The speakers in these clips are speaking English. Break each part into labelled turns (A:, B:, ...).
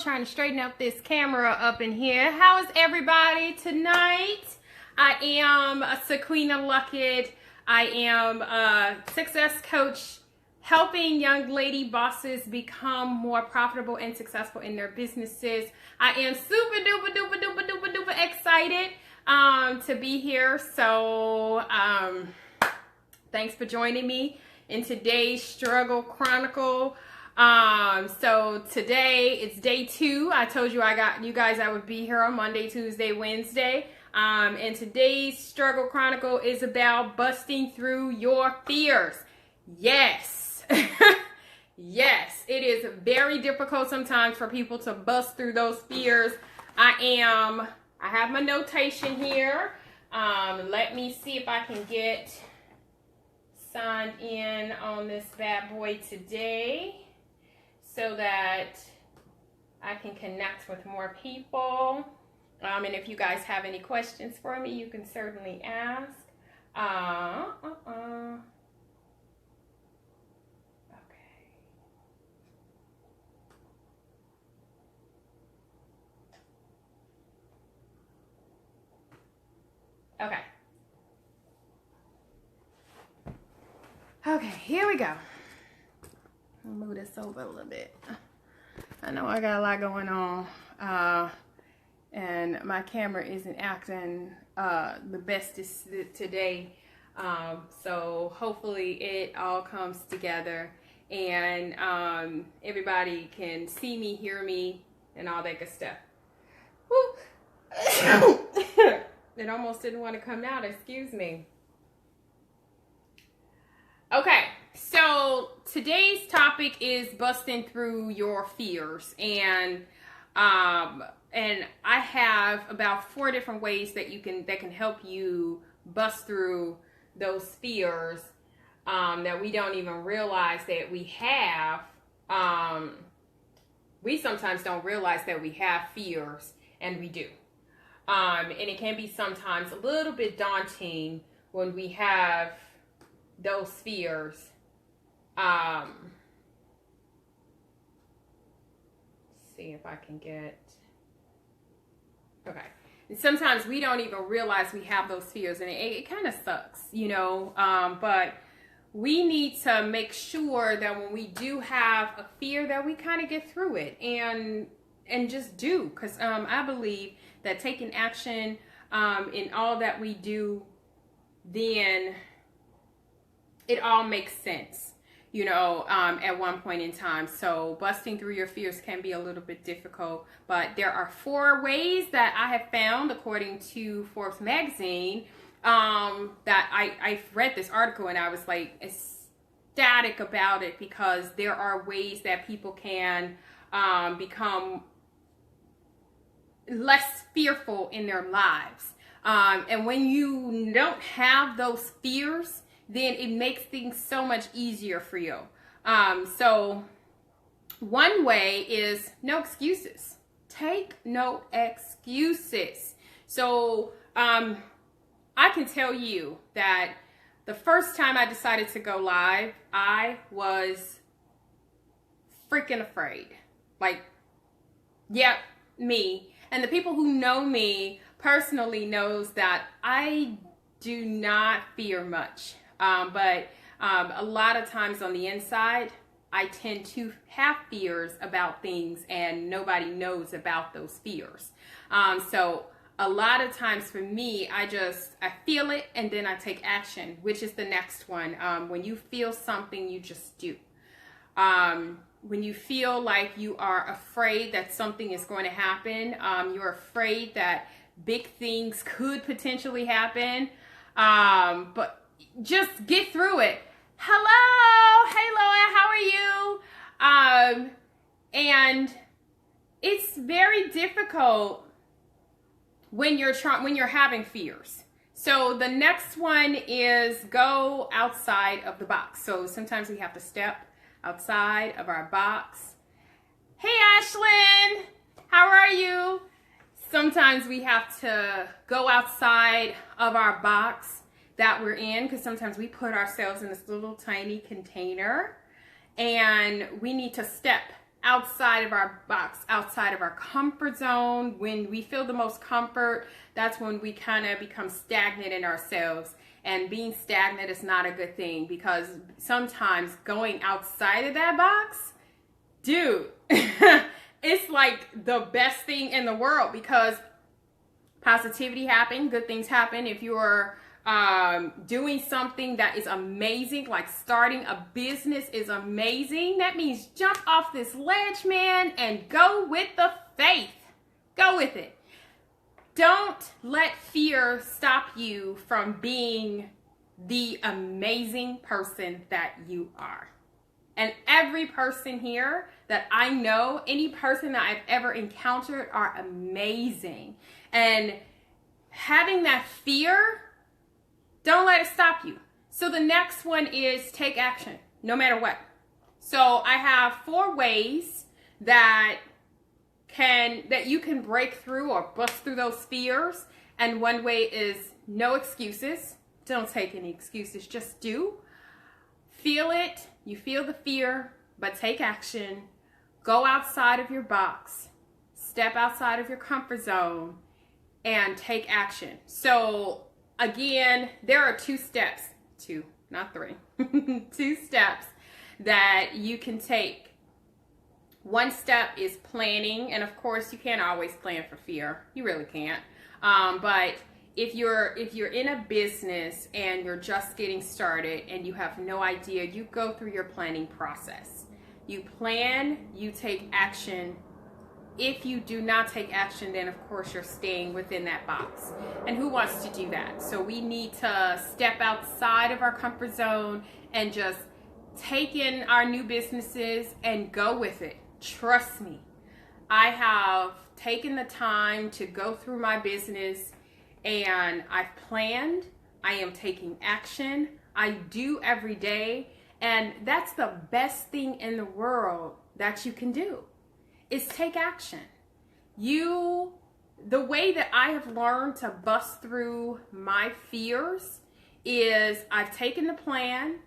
A: trying to straighten out this camera up in here. How is everybody tonight? I am Sequina Luckett. I am a success coach helping young lady bosses become more profitable and successful in their businesses. I am super duper excited to be here. So thanks for joining me in today's Struggle Chronicle. So today it's day 2. I told you you guys I would be here on Monday, Tuesday, Wednesday. And today's Struggle Chronicle is about busting through your fears. Yes. Yes, it is very difficult sometimes for people to bust through those fears. I have my notation here. Let me see if I can get signed in on this bad boy today so that I can connect with more people. And if you guys have any questions for me, you can certainly ask. Okay, here we go. I'll move this over a little bit. I know I got a lot going on, and my camera isn't acting the bestest today. So hopefully it all comes together and everybody can see me, hear me, and all that good stuff. Woo. It almost didn't want to come out, excuse me. Okay, so today's topic is busting through your fears, and I have about 4 different ways that can help you bust through those fears that we don't even realize that we have. We sometimes don't realize that we have fears, and we do. And it can be sometimes a little bit daunting when we have those fears. See if I can get, okay. And sometimes we don't even realize we have those fears, and it kind of sucks, you know, but we need to make sure that when we do have a fear that we kind of get through it and just do, because I believe that taking action in all that we do, then it all makes sense, you know, at one point in time. So busting through your fears can be a little bit difficult, but there are 4 ways that I have found, according to Forbes magazine, that I've read this article and I was like ecstatic about it, because there are ways that people can become less fearful in their lives. And when you don't have those fears, then it makes things so much easier for you. So one way is no excuses. Take no excuses. So I can tell you that the first time I decided to go live, I was freaking afraid. Like, yep, me. And the people who know me personally knows that I do not fear much. But a lot of times on the inside, I tend to have fears about things and nobody knows about those fears. So a lot of times for me, I feel it and then I take action, which is the next one. When you feel something, you just do. When you feel like you are afraid that something is going to happen, you're afraid that big things could potentially happen, but just get through it. Hello, hey Loa, how are you? And it's very difficult when you're having fears. So the next one is go outside of the box. So sometimes we have to step outside of our box. Hey Ashlyn, how are you? Sometimes we have to go outside of our box that we're in, because sometimes we put ourselves in this little tiny container and we need to step outside of our box, outside of our comfort zone. When we feel the most comfort, that's when we kind of become stagnant in ourselves. And being stagnant is not a good thing, because sometimes going outside of that box, dude, it's like the best thing in the world, because positivity happen, good things happen. If you're doing something that is amazing, like starting a business is amazing, that means jump off this ledge, man, and go with the faith. Go with it. Don't let fear stop you from being the amazing person that you are. And every person here that I know, any person that I've ever encountered, are amazing. And having that fear, don't let it stop you. So the next one is take action, no matter what. So I have 4 ways that you can break through or bust through those fears. And one way is no excuses. Don't take any excuses, just do. Feel it. You feel the fear, but take action. Go outside of your box. Step outside of your comfort zone and take action. So again, there are 2 steps, 2, not 3, 2 steps that you can take. One step is planning, and of course you can't always plan for fear. You really can't. But if you're in a business and you're just getting started and you have no idea, you go through your planning process. You plan, you take action. If you do not take action, then of course you're staying within that box. And who wants to do that? So we need to step outside of our comfort zone and just take in our new businesses and go with it. Trust me, I have taken the time to go through my business, and I've planned. I am taking action. I do every day, and that's the best thing in the world that you can do, is take action. The way that I have learned to bust through my fears is I've taken the plan.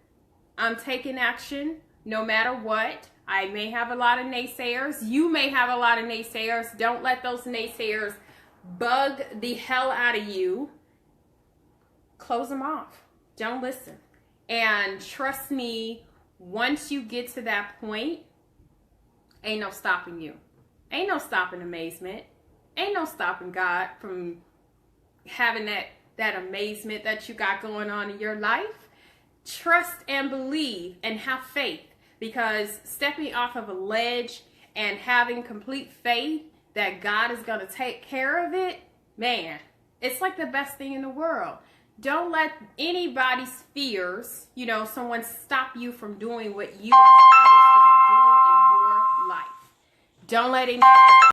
A: I'm taking action no matter what. I may have a lot of naysayers. You may have a lot of naysayers. Don't let those naysayers bug the hell out of you. Close them off. Don't listen. And trust me, once you get to that point, ain't no stopping you. Ain't no stopping amazement. Ain't no stopping God from having that amazement that you got going on in your life. Trust and believe and have faith. Because stepping off of a ledge and having complete faith that God is going to take care of it, man, it's like the best thing in the world. Don't let anybody's fears, someone stop you from doing what you are supposed to be doing in your life. Don't let anybody